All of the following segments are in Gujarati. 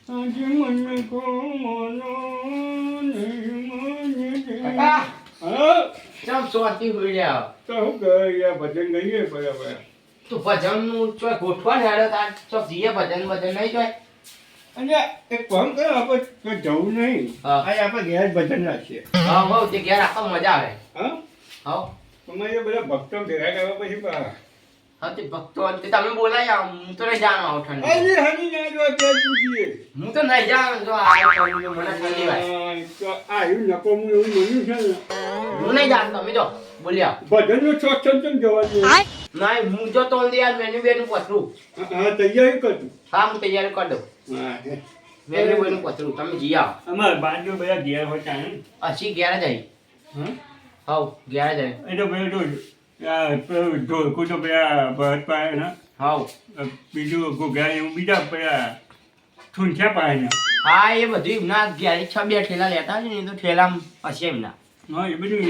આજે મને કો મનો કાકા હા ચમ સોતી હોઈ રહ્યા તો હું ગયા ભજન ગઈએ બરાબર તું ભજન નું ચોય ગોઠવા ને હેડો તાર ચોક જીએ ભજન ભજન નહીં જોય અને એક કામ કરો આપણે જવું નહીં હા. આજે આપણે ઘેર જ ભજન રાખીએ હા હો તે ઘેર આખો મજા આવે હા હા તમારે બધા ભક્તો ભેગા કરવા પછી બહાર હા તે ભક્તો તે તમે બોલાય આમ હું તો નહીં જાણો આવું ઠંડી અરે હની ના જો ત્યાં જુજીએ હું તો નહીં જાણો જો આ ઠંડી મને ઠંડી વાય તો આ એવું નકોમું એવું બન્યું છે ને હું નહીં જાણતો તમે જો બોલ્યા ભજનનો શોખ છે ને જવાનું ના હું જો તો યાર મેન્યુ બેનું પથરું હા તૈયારી કરતું હા હું તૈયારી કરી દઉં હા મેન્યુ બેનું પથરું તમે જી આવો અમાર બાજુ બધા ઘેર હોય ત્યાં અસી ઘેર જ આવી હા હવ ઘેર જ આવી એ તો પેલું ઢોલકું તો પેલા ભરત પાડે ને હવ બીજું ઘોઘા એવું બીજા પેલા ઠૂંઠ્યા પાડે ને હા એ બધું એમના ઘેર છ બે ઠેલા લેતા હોય ને એ તો ઠેલામાં હશે એમના હા એ બધું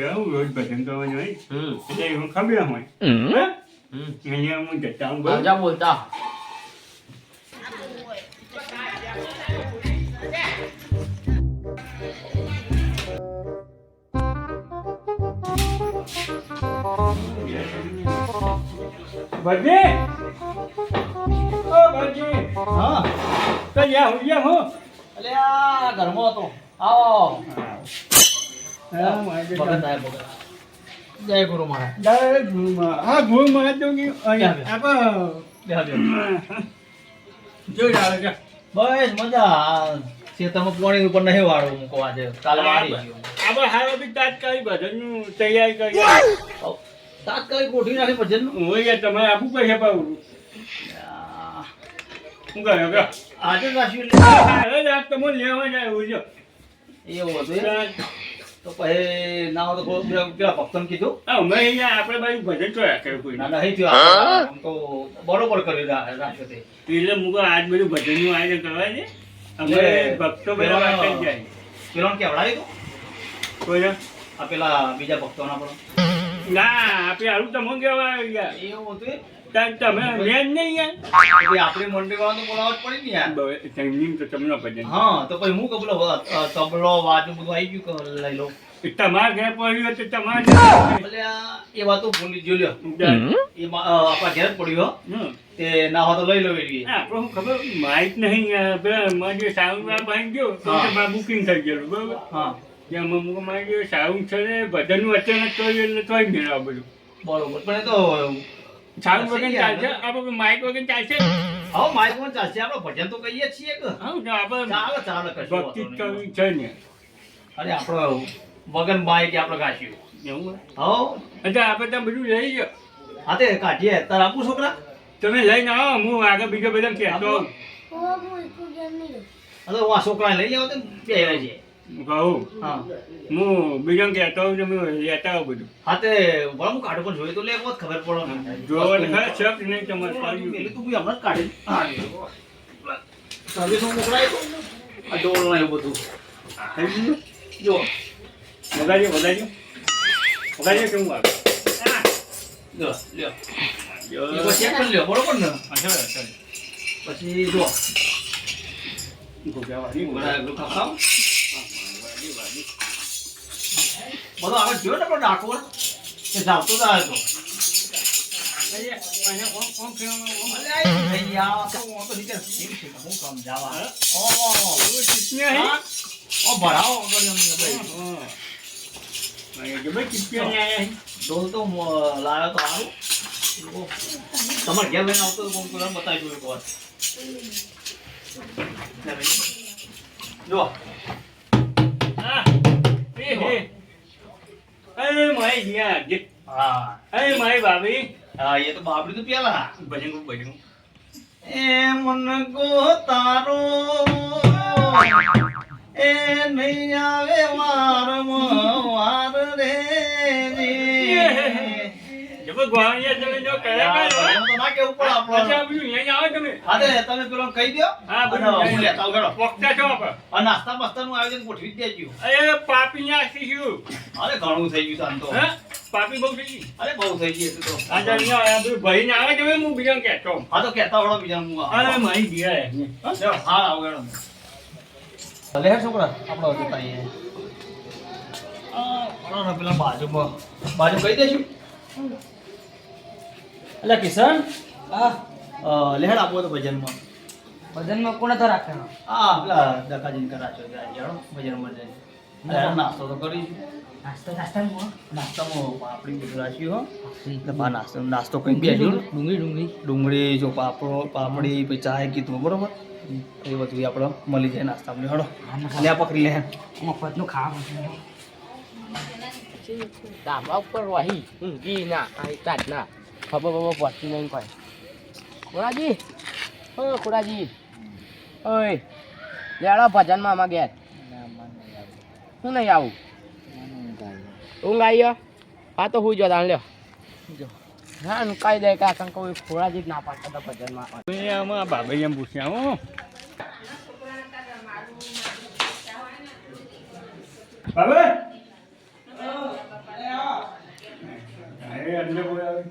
એવું રોજ ભજન કરવાનું હોય એટલે એવું ખબર હોય અહીંયા હું જતા હું બરાબર આવજા બોલતા ભજે ઓ ભજે હા તો યા હો અલે આ ઘરમાં હતો આવો હા મારે ભગત આયા ભગત જય ગુરુ મહારાજ ડાયરેક્ટ ગુરુમાં હા ગુરુ માં તો કે અહીંયા બેહો જોઈ આવે છે બસ મજા ખેતરમાં પાણી ઉપર નહીં વાળવું મૂકો આજે કાલે વાળી ગયો આપણે હારો બી તાત્કાલિક ભજનનું તૈયારી કરી તાત્કાલિક ગોઠવી નાખી ભજન હોય તમારે આપવું પડશે પાવું શું કહ્યું કે આજે રાખ્યું અરે રાત તમે લેવા જાય એવું છે એવું હતું એમ? તો પછી ના હોય તો પેલા ભક્તન કીધું અમે અહીંયા આપણે બાજુ ભજન તો રાખે કોઈ ના નહીં થયું આમ તો બરોબર કરી રાખ્યો તે એટલે મુકો આજ બધું ભજનનું આયોજન કરવા છે અમે ભક્તો બધા વાત થઈ જાય પેલો કેવડાવી તો કોઈ આ પેલા બીજા ભક્તોના પણ ના આપણે હારું તમે કેવા ગયા એવું હતું તમે મેન નહીં યાર એટલે આપણી મંડળી વાળા તો બોલાવવા જ પડી ને યાર તેમની તો તમને ભજન હા તો પછી હું કબલો તબલો વાજુ બધું આવી ગયું કે લઈ લો તમારા ઘેર પડ્યું તો તમારે એટલે એ વાતો ભૂલી જો લ્યો એમાં આપણા ઘેર જ પડ્યો તે ના હોય તો લઈ લો એવી આપણે શું ખબર માહિત નહીં પેલા મારે સાઉન્ડ ભાઈ ગયો બુકિંગ થઈ ગયેલું બરોબર હા ત્યાં અમુક મારે સાઉન્ડ છે ને ભજનનું અચાનક કર્યું એટલે તોય મેળવા બધું બરોબર પણ એ તો સાઉન્ડ વગર ચાલશે આપણે માઇક વગર ચાલશે હવે માઇક માં ચાલશે આપણે ભજન તો કહીએ જ છીએ કે હા તો આપણે ચાલે કશું ભક્તિ વાંધો નહીં. કરવી છે ને અરે આપણો વગન માઇક આપણે ગાશું એવું હો એટલે આપણે ત્યાં બધું લઈ ગયો હા તે કાઢીએ તાર આપું છોકરા તમે લઈને આવો હું આગળ બીજો બધા કહેતો હા તો હું આ છોકરા લઈ આવો તો બે છે કહું હા હું બીજો કહેતો હોઉં તમે લેતા આવો બધું હા તે હું કાઢું પણ જોયું તો લે બહુ ખબર પડે જોવા ખરા શક નહીં તમારે પાડ્યું પેલી તું બી હમણાં જ કાઢી હા સર્વિસમાં મોકલાય તો આ ડોલ ને એવું બધું જો વધારજો કેવું આવે લ્યો લ્યો એ પછી ચેક કરી લ્યો બરોબર ને પછી જો બધું ખાવ બધો આગળ જોયો ને પણ ડાકોર એ ચાલતો જ આવ્યો ઢોલ તો લાવ્યો તો સારું તમારે ઘેર લઈને આવતો તો બતાવી દઉં એક વાર જો મારી ભાભી હા એ તો બાબડી તો પેલા ભજન એ મન કો તારો એ નહીં આવે વાર રે જબર ગોળિયા તમે જો કરે તો ના કેવું પડે આપણો અચ્છા બધું અહીંયા આવો તમે હા તે તમે પેલો કહી દો હા બધું હું લેતા આવું હેડો. પોકતા છો આપણે આ નાસ્તા બાસ્તાનું આયોજન ગોઠવી જ દેજો અરે પાપી ના શીશું અરે ઘણું થઈ ગયું તાન તો હે પાપી બહુ થઈ ગઈ. અરે બહુ થઈ ગઈ એટલે તો આ તો અહીંયા આ બધું ભરીને આવે છે, હું બીજાને કહેતો. હા તો કહેતા વળો બીજા હું અરે મારી ગયા હે. હા આવો હેડો ભલે હે છોકરા આપણો જતા આવીએ આ પેલા બાજુ કહી દેશું એટલે કિશન હા લેહડ આપવો તો ભજનમાં ભજનમાં કોને તો રાખવાનો હા પેલા દકાજીને કરાચો યાર ભજનમાં જઈને નાસ્તો તો કરીશું નાસ્તામાં પાપડી બધું રાખ્યું હો એટલે બા નાસ્તો કંઈ બેસ્યો ડુંગળી જો પાપડી પછી ચાય કીધું બરોબર એ બધું આપણે મળી જાય નાસ્તામાં હડો લે પકડી લે મફતનું ખાવા ધાબા ઉપર વહી ઊંઘી ના કાઢ ના ખબર પડતી નહીં કોઈ ખોરાજી ખોરાજી ઓય લેડો ભજનમાં આમાં ઘેર શું નહીં આવું ઊંઘ આવી હા તો હું જો તાણ લ્યો હા કહી દે કાકા કોઈ ખોરાજી જ ના પાડતા હતા ભજનમાં આમાં બાબાઈ એમ પૂછ્યા હો બાબા અરે અંદર કોઈ આવે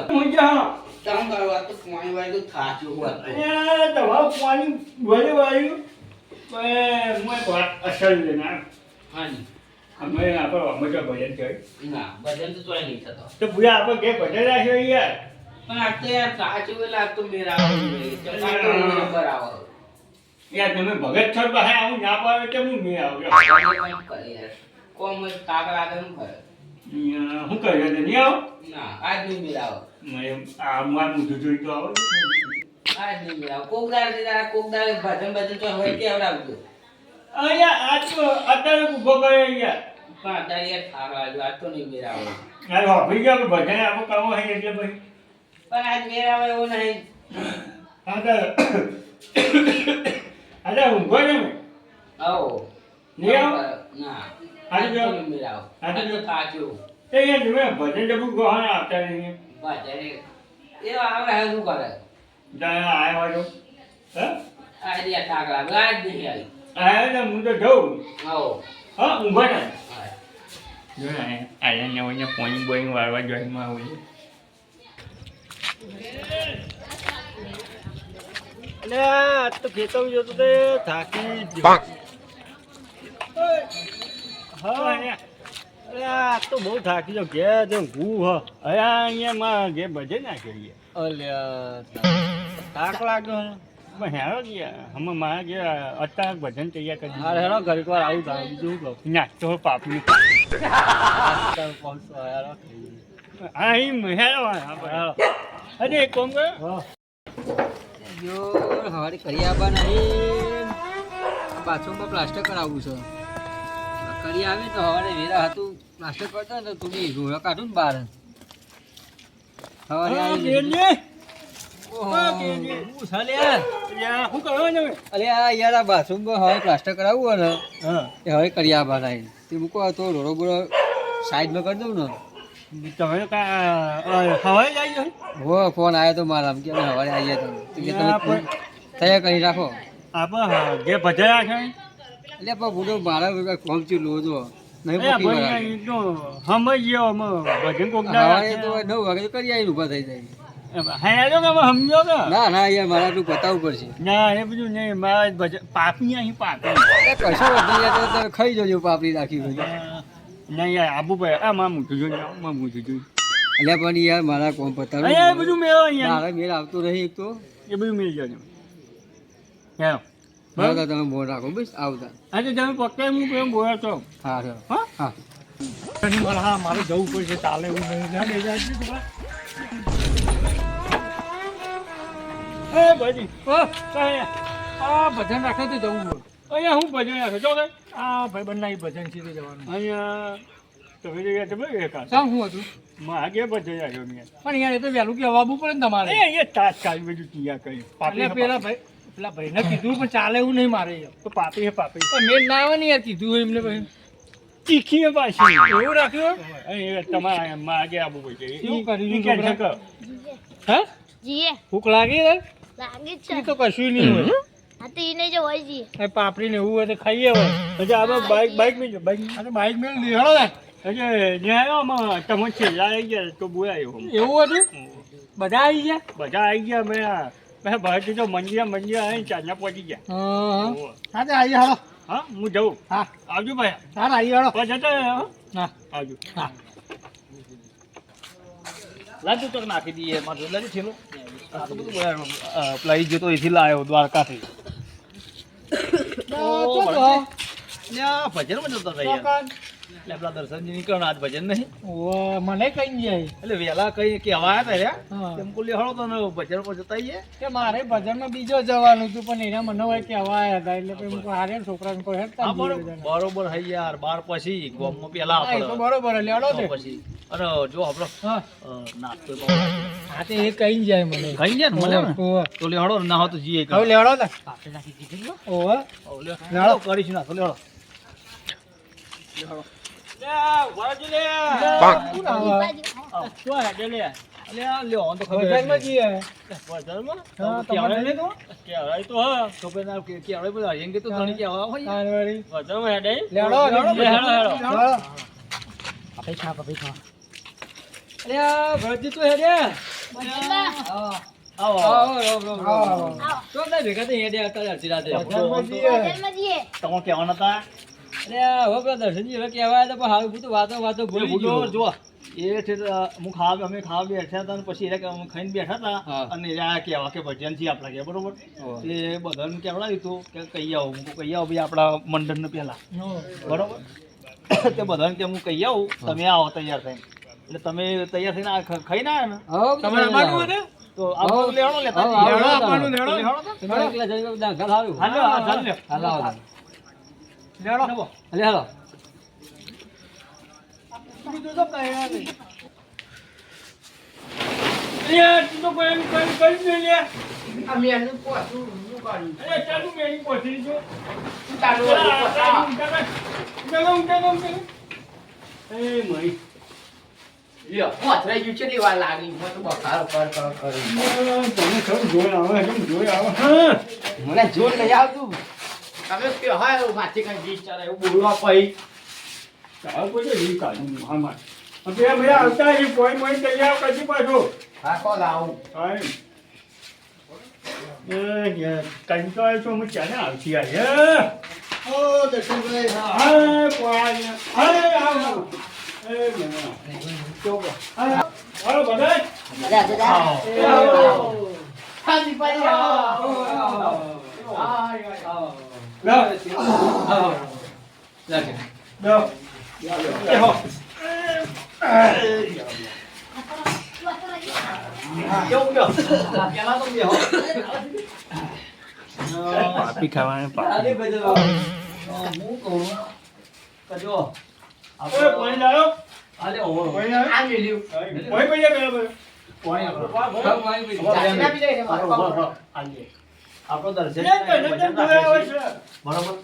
હું જા કામ કરવા તો પાણી વાળું થાચું અરે તમારું પાણી ભલે વાળ્યું પણ હું એક વાત અસર લેના હાજી અમે આપણે અમે તો ભજન છે ના ભજન તો ચોય નહીં થતો તો પૂરા આપણે કે ભજન રાખ્યો યાર પણ આ તો યાર થાચું એટલે આ તો મેરા આવો યાર તમે ભગત છો પાસે આવું ના પાવે તો હું નહીં આવ્યો કોમ કાગળ આગળ નું કરે શું કર્યો તો નહીં આવો ના આજ નહીં મેળાવો આ મારું જોઈ તો આવો આજ નહીં મેળાવો કોકદાર ભજન તો હોય કે આવડાવજો અહીંયા આજ તો અત્યારે ઉભો કર્યો યાર પણ અત્યારે યાર કાગળ આજુ આજ તો નહીં મેળાવો યાર હોભી ગયા ભજન આપણું કામ હોય એટલે ભાઈ પણ આજ મેળાવો એવું નહીં હા તો અરે ઊંઘો ને મેં આવો નહીં આવો ના આજે આજ તો નહીં મેળાવો આજ તો થાચું એ યાર તમે ભજન જબું ગોહાને આવતા નહીં ભજન એ આવડે શું કરે ત્યાં આવ્યા હોય તો હા આજ યાર કાગળ આગળ આજ નહીં આવી આવ્યા તો હું તો જઉં આવો હા ઊંઘો ને હા. જો ને આયા હોય પોઈન્ટ બોઈંગ વાળવા જોઈમાં હોય એટલે આજ તો ખેતર જતો તે થાકી હા અરે આજ તો બહુ થાકી ગયો ઘેર જો ઘૂ હ અહીંયા માં ઘેર ભજન નાખીએ અલ્યા થાક લાગ્યો પણ હેરો ગયા હમ મારા જે અત્યારે ભજન તૈયાર કરી અરે હેડો ઘડીક વાર આવું થાય બીજું શું કહું નાખતો પાપડી હા એ હેરો અરે એક કોમ કરો જો હવારે કરી આવવા નહીં બાથરૂમમાં પ્લાસ્ટર કરાવવું છે કરી આવે તો હવારે વેરા હતું પ્લાસ્ટર કરતા ને તો થોડી રોડા કાઢું ને બહાર હવારે આવી શું કરો ને અરે આ યાર આ બાથરૂમમાં હવે પ્લાસ્ટર કરાવવું હોય ને હા એ હવે કરી આવવા નહીં તે મૂકો તો રોડો બોડો સાઈડમાં કરી દઉં ને તમે હવાઈ જાય હો ફોન આવ્યો તો મારા કે અમે હવારે આવીએ તો કે તમે તૈયાર કરી રાખો આપણે જે ભજન રાખે એટલે પણ બુડો મારા ફોર્મ ચીલું હતો નહીં મૂકી વળાય. સમજ્યો ભજન કોક હવારે તો 9 વાગે તો કરી આવી ઊભા થઈ જાય હેરો કે સમજો કે ના ના યાર મારે આટલું બતાવવું પડશે ના એ બધું નહીં મારા ભજન પાપી અહીં પાપી એ કશો વધુ યાર તો તમે ખાઈ જજો પાપડી રાખી હોય નહીં યાર આબુ ભાઈ આ માં મૂઠું જોઈ માં મૂઠું જોઈ એટલે પણ યાર મારા કોમ બતાવું અહીંયા એ બધું મેળો અહીંયા મારા મેળ આવતું નહીં એક તો એ બધું મેળ જજો હેરો બરાબર તમે બોલ રાખો બસ આવતા આજે તમે પકડાય હું કેમ બોલ્યો છો હા હા હા હા હા મારે જવું પડશે ચાલે એવું નહીં એ ભાઈ આ ભજન રાખે તો જવું હોય અહીંયા હું ભજન રાખે જો કે આ ભાઈ બંને ભજન સીધે જવાનું અહીંયા તમે જગ્યા તમે એકા શું શું હતું માગે ભજન રાખ્યો મેં પણ યાર એ તો વહેલું કે આવવું પડે ને તમારે એ તાત્કાલિક બધું તૈયાર કરી એટલે પેલા ભાઈને કીધું પણ ચાલે એવું નહીં મારે યાર. તો પાપી હે પાપી પણ મેળ ના આવે ને યાર કીધું હોય એમને પછી તીખી હે પાછી એવું રાખ્યું અહીં તમારે માગે આપવું પડશે શું કર્યું ઈ કેમ છોકરા? છે હે જીએ ભૂખ લાગી રે લાગી જ એ છે તો કશું નહીં હોય આ તો ઈને જો હોય જીએ એ પાપડી ને એવું હોય તો ખાઈએ હોય પછી આપણે બાઈક મેં જો બાઈક આ તો બાઈક મેળ લેવાડો ને એટલે ન્યાયમાં તમે છેલ્લા આવી ગયા તો બોલાયો એવું હતું બધા આવી ગયા બધા આવી ગયા મેં ભાઈ તો મંદિર આવી ચાંદના પહોંચી ગયા હા તે આવી હાલો હા હું જઉં હા આવજો ભાઈ હા આવી હાલો પછી જતો રહ્યો, હો? હા આવજો હા લાજુ તો નાખી દઈએ મારું લાજુ થેલો આ તો બધું પ્લાઈ જતો એથી લાવ્યો દ્વારકાથી લ્યા ભજનમાં જતો રહ્યા એટલે આપણા દર્શનજી નીકળ્યો આજ ભજન નહીં મને કઈ જાય એટલે વહેલા કઈ કહેવા આવ્યા હા. હતા તેમ કુલી હળો તો ને ભજન પર જતા આવીએ કે મારે ભજનમાં બીજો જવાનું હતું પણ એને મને હોય કે હવા આવ્યા હતા એટલે પછી હું હારે છોકરાને કોઈ હેઠતા હા, બરોબર હઈ યાર બાર પછી ગોમમાં પેલા હા, એ તો આપણે બરોબર લેડો તો તે પછી અને જો આપણો હા નાસ્તો હા તે એ કઈ જાય મને ખાઈ જાય ને મળે ને ઓવે. તો લે હળો ના હોય તો જીએ હવે લેડો તા ઓવે લેડો કરીશું ના તો લેડો કોણ આવે? શું હેડે લે અલ્યા લ્યો ઓન તો ખબર ભજનમાં જઈએ ભજનમાં હા, તો તમને કેવડે નહીં તો? કેવડે તો હા તો પેલા કેવડે બધા એમ કે તો ધણી કેવા હોય તાનવાડી. ભજનમાં હેડે લેડો હેડો લેડો. અલ્યા ભરજી તો હેડે આવો આવો. તો ના ભેગા તો હેડે હતા અડધી રાતે ભજનમાં જઈએ. ભજનમાં જઈએ. તમે કેવા નતા અરે હવે પેલા દર્શનજી હવે કહેવાય તો પણ હાલ બધું વાતો ભૂલી ગયો. જો એ છે હું ખાવા અમે ખાવા બેઠા હતા અને પછી એ અમે ખાઈને બેઠા હતા હા. અને એ આ કહેવા કે ભજન છે આપણા કે બરોબર એ બધાને કહેવડાવ્યું હતું કે કહી આવો હું કહું, કહી આવો ભાઈ આપણા મંડળને પહેલા બરોબર તે બધાને કે હું કહી આવું તમે આવો તૈયાર થઈને એટલે તમે તૈયાર થઈને આ ખાઈને આવ્યા ને તમારે આવવાનું હોય ને? તો આપણે લેવાનો લેતા હા, જઈએ. લેવાનો આપવાનું, લેવાનો. લેવાનો તો? તમારે એકલા જઈને બધા ઘર આવ્યું. હાલો, હા, ચાલો લ્યો. હાલો, હાલો. લેવાનો. હાલો, હાલો. બીજું તો કઈ નથી. તું તો કોઈ એમ કરી જ નહીં લે. અરે ચાલુ મેં પહોંચી છું એ મહી તમે ખરું જોઈ આવે કેમ જોઈ આવે હા મને જોર નહીં આવતું તમે કયો હા એવું માથી કઈ વિચાર એવું બોલવા પઈ ચાલ કોઈ રીત કાઢું હા હવે ભાઈ આવતા એ કોઈ મોઈ તૈયાર પછી પાછો હા કોલ આવું હાય કંટાળ તો હું ચાલે આવતી આ ઓ દર્શનભાઈ હાય કોઈ હાય આવ એ મને ચોકો હાય હાલો બધાય ખાલી પાડી પાપી ખાવાની હું કહું કે જો આપણે પાણી લાવો આલે ઓવો પાણી લાવો આ મેલ્યું કોઈ પૈસા પેલા પાણી ચાચીના બી લઈ લે મારે. આપણો દર્શન ભજન આવે છે બરોબર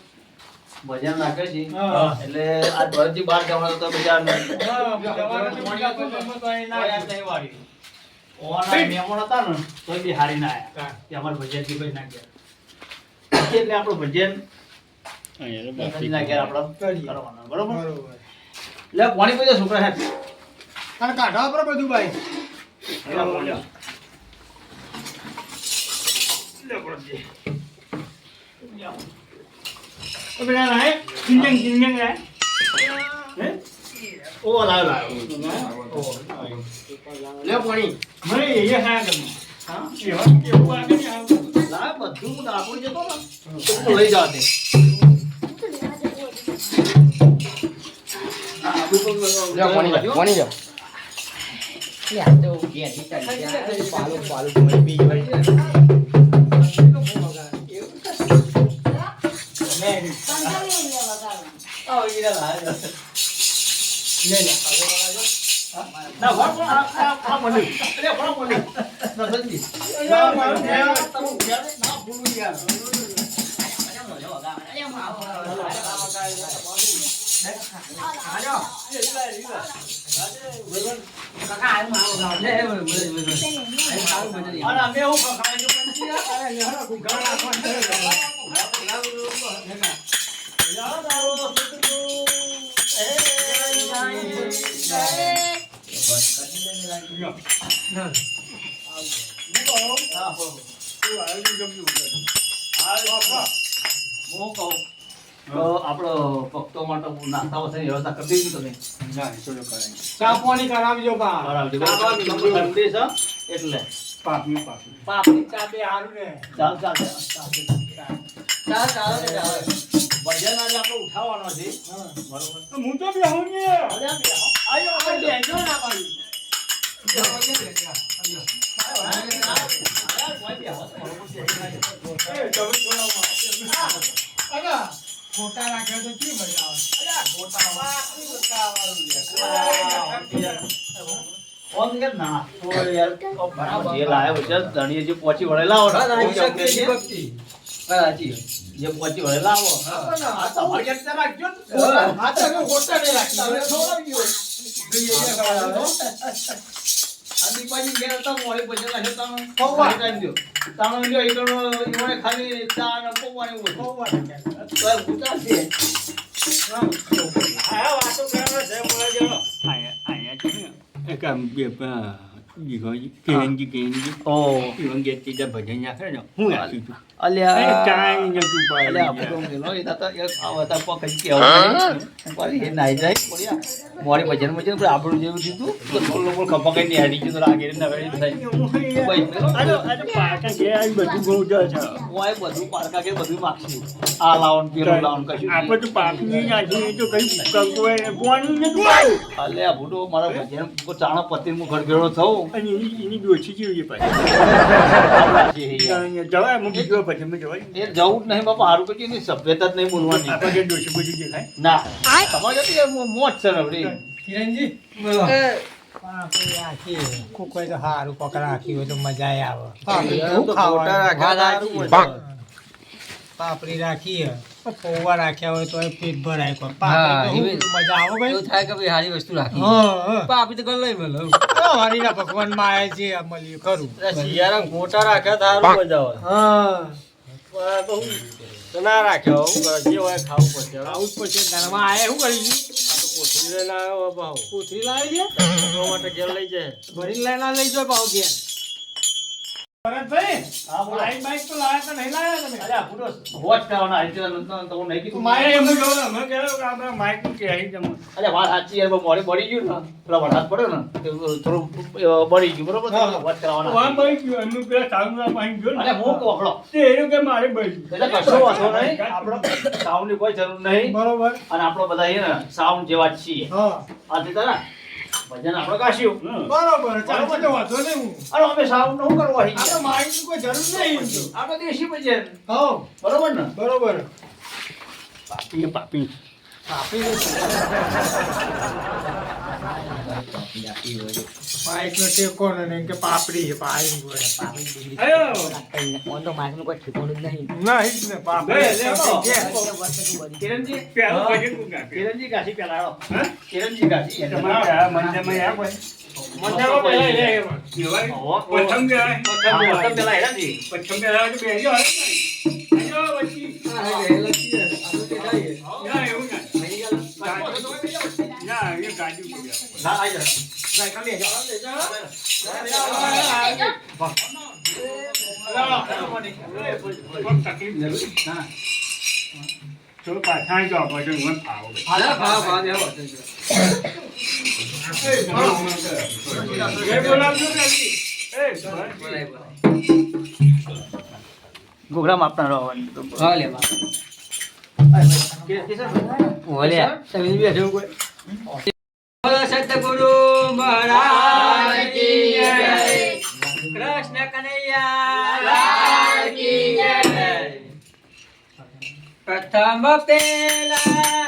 ભજન નાખે છે હા. એટલે આ ભરજી બહાર જવાનું તો બીજા મહેમાન હતા ને તો બી હારી ના આયા કે અમારે ભજન થી કોઈ ના ગયા એટલે આપણું ભજન ના ગયા આપણે કરવાના બરોબર એટલે પાણી પીજો છોકરા હે તને કાઢવા પર બધું ભાઈ પેલા લાય કિંજંગ કિંજંગ લાય ઓ લાવ લે પાણી મને એ હા ગમે હા એવા કેવું આગળ નહીં આવતું લાવ બધું હું ડાકોર જતો ને તો હું લઈ જાવ દે લે પાણી પાણી જો લે આ તો ઘેરી ચાલી જાય પાલું પાલું મને પી ગયો આવ ઈરા લાવ ના વળ પણ આ મને અરે વળ મને ના સંજી અરે મારું ધ્યાન તમે ઘરે ના ભૂલું યાર અને અમે હું ખાઈ જો પણ અરે યાર ઘર રાખવાનું હું કહું તો આપણો ભક્તો માટે નાસ્તા વસાની વ્યવસ્થા કરી દીધી તમે ચા પાણી કરાવજો બા બરાબર ઠંડી છે એટલે પાપી પાપડી ચા બે હારું ને ચાલ ભજન આજે આપણે ઉઠાવવાનો છે બરોબર હું તો બે હું ને આયો આપણે બેંજો ના પાડી ફોટા રાખ્યો તો કેવી મજા આવે જે લાયો છે ધણીએ જે પોચી વળે લાવો ને જે પોચી વળે લાવો આ તો હળગત રાખજો ને આ તો ખોટા નહીં રાખતા હવે છોડાવ્યો આની પાછી ઘેર હતા મોડે પછી લાગ્યો તમે ખોવા ટાઈમ દો તમે લ્યો ઈટનો ઈવણે ખાલી ચા ને પૌવાને એવું ખોવા તો ભૂતા છે આ વાતો કરવા છે મળે જો આયા છે એક આમ બે કેનજી ઓ ઈવન ગેતી દે ભજન નાખે ને હું આખી તું અલ્યા ચાઈ ને તું અલ્યા પાડે આપણે મેલો એ તાતા એક આવતા પકડી કેવું પાડી એ નાઈ જાય પોડિયા મોડી ભજન માં છે આપણું જેવું દીધું તો થોડું લોકો ખપા કઈ નહીં હાડી ગયું તો લાગે ને હવે થાય ભાઈ અરે પાકા જે આ બધું બહુ જ છે ઓય બધું પારકા કે બધું માગશે આ લાવન પેલું લાવન કશું આપણે તો પાપી નાખી તો કઈ કરતો હોય કોણ ને તું અલ્યા ભૂડો મારા ભજન કો ચાણો પતિ મુ ઘર ભેળો થઉં અને એની દોછી જેવી પાછી આપણા જે હે યાર. જવાય હું બીજો ભજન માં જવાય એ જવું જ નહીં બાપા હારું કઈ ની સભ્યતા જ નહીં બોલવાની આપણે દોછી બધી દેખાય ના તમારે તો મોજ છે ને બધી કિરણજી કોઈ તો સારું પકડ રાખી હોય તો મજા આવે પાપડી રાખી પૌવા રાખ્યા હોય તો એ પેટ ભરાય કોઈ પાપડી તો શું મજા આવે ભાઈ એવું થાય કે ભાઈ સારી વસ્તુ રાખી હા પાપી તો ગણ લઈ મળે હરીના ભગવાન માં આવે છે આ મળ્યું ખરું શિયાળા ગોટા રાખ્યા તારું મજા આવે ના રાખ્યો જે હોય ખાવું પડશે આવું જ પછી ઘરમાં આયા શું કરી કોથળી લઈને આવ્યો ભાવ કોથળી લાવી છે એના માટે ઘેર લઈ જાય ભરીને લઈને લઈ જાઓ ભાવ ઘેર ભરતભાઈ હા બોલો બાઈક બાઈક તો લાયા તો નહીં લાયા તમે અલ્યા ભૂડો વોચ કરવાના આવી તો હું નહીં કીધું મારે એમ જ જોયું મેં કહેલું કે આપણે માઇક કે આવી જમો અલ્યા વાત સાચી યાર મોડે બળી ગયું ને પેલા વરસાદ પડ્યો ને તે થોડું બળી ગયું બરોબર વોચ કરવાના વાહ ભાઈ ગયો એમનું પેલા સાઉન્ડ પાણી ગયો અલ્યા હું કોખડો તે એનું કે મારે બળી એટલે કશો વાંધો નહીં આપણો સાઉન્ડની કોઈ જરૂર નહીં બરોબર અને આપણો બધા છે ને સાઉન્ડ જેવા જ છીએ હા આથી તારા ભજન આપણે ગાશ્યું બરોબર ચાલશે તો વાંધો નહીં હું અરે અમે સાઉન્ડ નું કરવા અહીં આપણે માઇકની કોઈ જરૂર નહીં આપણે દેશી ભજન હા બરોબર ને બરોબર પાપી પાપી બાઈક નો ટેકો ને કે પાપડી છે પાપડી આયો નહીં જ ને પાપડી કિરણજી પેલું ભજન તું ગાશે કિરણજી ગાશી પેલા આવો હા કિરણજી ગાશી તમારે આ મંદિરમાં આ કોઈ મંદિરમાં પહેલા લે એમાં કહેવાય પ્રથમ કહેવાય પ્રથમ પેલા હેરાજી પ્રથમ પહેલા તો બેહી જાવ આયો વચ્ચી ના એવું ના એ ગાડી પડી ના આઈ જા સાયકલ લે જા તકલીફ જરૂર ના તો પાછા જો આપણે મન ફાવો એ બોલાવજો ને એ ઘોઘરા માપના રહેવાની તો હા લે ઓલ્યા તમે બેઠો કોઈ બોલો સતગુરુ મહારાજ કી જય કૃષ્ણ કનૈયા લાલ કી જય પ્રથમ પેલા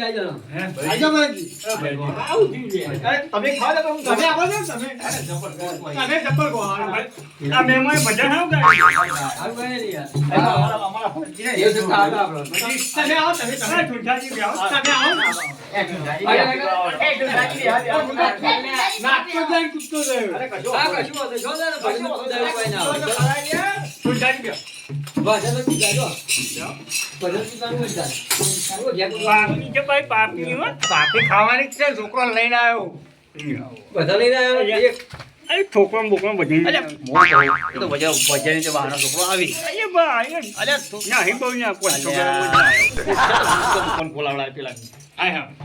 આવી જાઓ. આઈ જાઓ મહારાજજી. આવું થયું છે. અરે, તમે ખાવા દો તો હું તમે આપો છો ને તમે અરે, જબર કહો. આ મહેમાન બધા શું કરે? આવું કઈ નહીં યાર. અમારા ફરજી એ તો ખાવા આપણો. તમે આવો તમે આ ઠુઠાજી બી આવો. તમે આવો ને. નાખતો જાય કૂદતો જાય. અરે કશો આ કશું હોતું. જો ને ભજન તો દારૂ કોઈ ના આવે. ઠુઠાજી બી આવો. ભજન તો પીધા જો. ભજન તો દારૂ જ જાય. આવો ઘેર તો પાપની છે ભાઈ, પાપની હો. પાપી ખાવાની જ છે છોકરો લઈને આવ્યો બધા લઈને આવ્યો. એક અરે છોકરો બોકરો બધી એ તો વજન છે બહારનો છોકરો આવી અરે ભાઈ અલ્યા ના હી બહુ ના કોઈ છોકરો ફોન બોલાવડા પેલા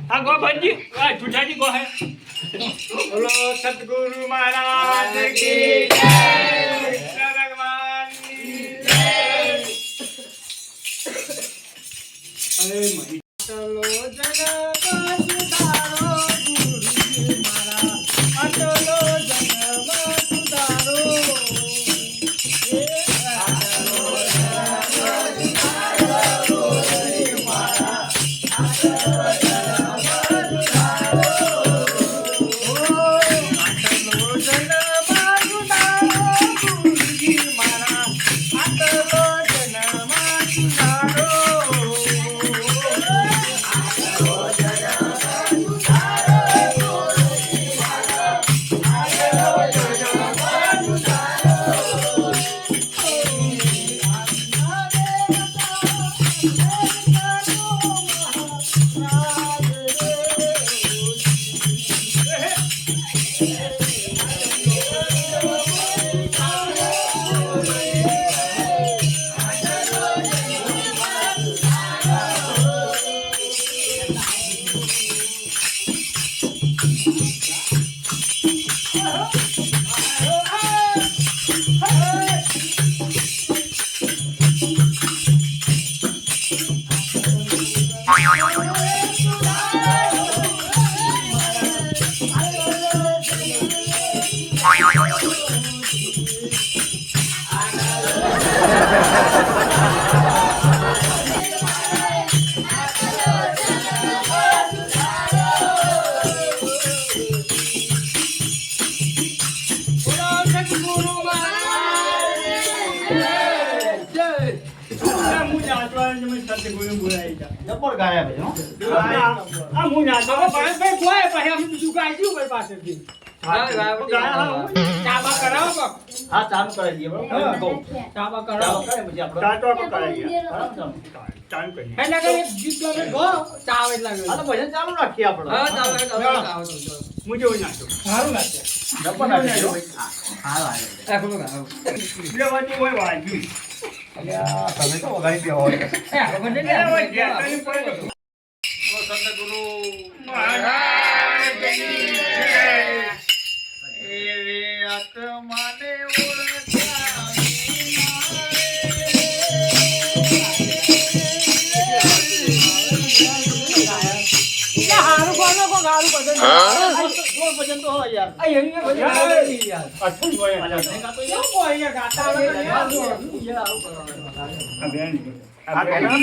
હા ગો ભાજી આ ઠુઠાજી ગો હે બોલો સતગુરુ મહારાજ કી જય ભગવાનની જય અરે મહી ચલો જગમાં સુધારો ગુરુજી મારા અટલો જગમાં સુધારો જબર ગાયા ભાઈ હો આ હું ના તો ભાઈ કોઈ પછી અમે બીજું કાંઈ જ્યું ભાઈ પાછળથી ચાબા કરાવો કોક. હા ચાલુ કરાવી દઈએ બરોબર હા. કહું. ચાબા ચાલો કરાવો કરે પછી આપણે તાતો આપણે કરાવી બરાબર ચાલો. ચાલુ કરીએ એટલે કે એક ગીત ગાવે ગો ચાવ એટલા આ તો ગયો ભજન ચાલુ રાખીએ આપણે હા ચાલો ચાલો ચાલો. હું જેવું નાખું સારું લાગે જબર રાખીએ હો. રાખો બકા. લેવાની હોય વાજ્યું અલ્યા, તમે તો વગાડી દેવા હોય. એ આ વખતે ને આ વખતે સતગુરુ મહારાજ કી જય એવે આત્માને ઓળખ્યા હારું કોનો કોક હારું ભજન કોઈ ભજન તો હોય યાર. આ એમને ભજન આવડે નહીં યાર અઠું હોય અલ્યા, નહીં ગાતો યાર. કેવું કોઈ અહીંયા ગાતા આવડે નહીં યાર. આ બેન આ પહેલા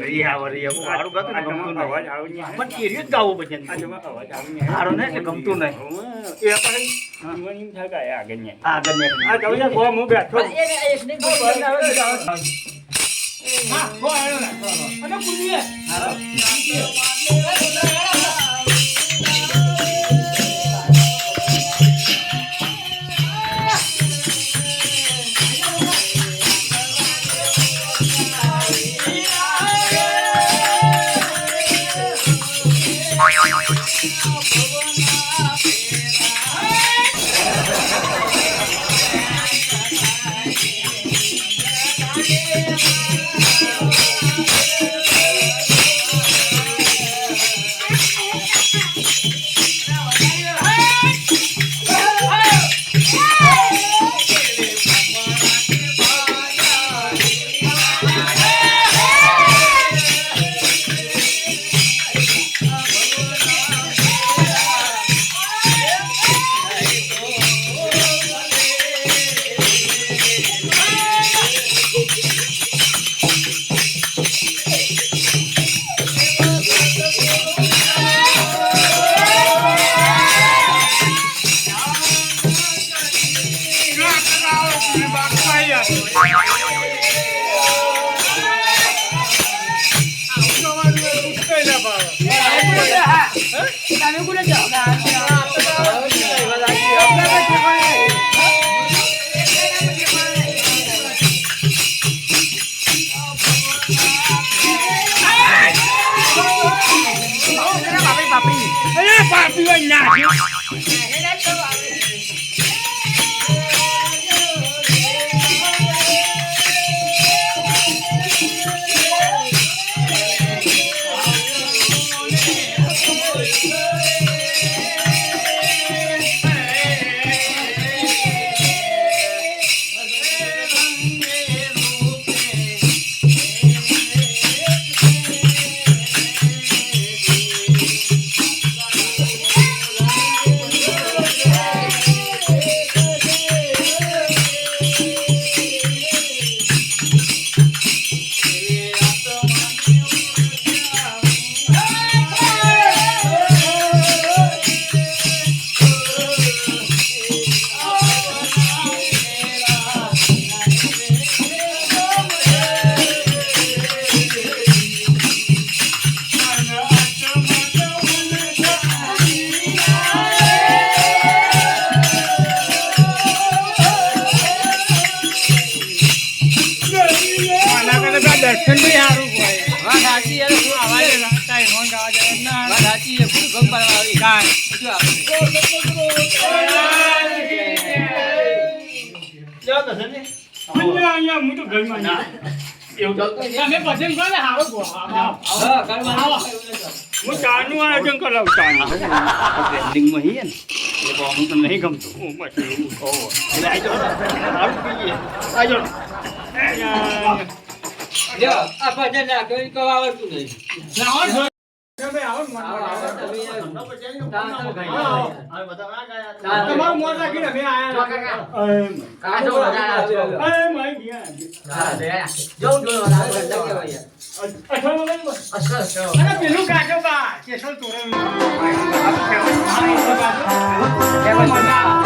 રિયા વરિયા બહુ સારું ગાતું ને ગમતું નહીં. અવાજ આવે ને પણ એરિયો જ ગાવું ભજન. આ જમા અવાજ આવે ને સારું ને એટલે ગમતું નહીં. એ આપણે જીવન એમ થાય કે આ આગળ ને આગળ ને આ કવિતા ગો હું બેઠો હા ગો આયો ને અને પુરીએ તમે કોને જાઓ દર્શન બી સારું હોય વાત સાચી યાર શું આવાજ રાખતા હોય મોન ગાવા જાય ના વાત સાચી છે પૂરું ગમ પાડવા આવી કાંઈ શું આપણે કેવો દર્શન ને અહીંયા હું તો ઘરમાં ના એવું તમે ભજન કરો ને હારો ગો હા કરવા હું ચાનું આયોજન કરાવું ચાનું ટ્રેન્ડિંગમાં હી ને એટલે હું તમને નહીં ગમતું હું બસ એવું કહું એટલે આઈ જાઓ સારું પીએ આઈ જાઓ જો આ ભજન ના કોઈ કહો આવડતું નહીં લાવો છો તમે આવો મન તમારું મોન રાખીને અમે આયા અને પેલું કાઢો બા કેશલ તોરણ મજા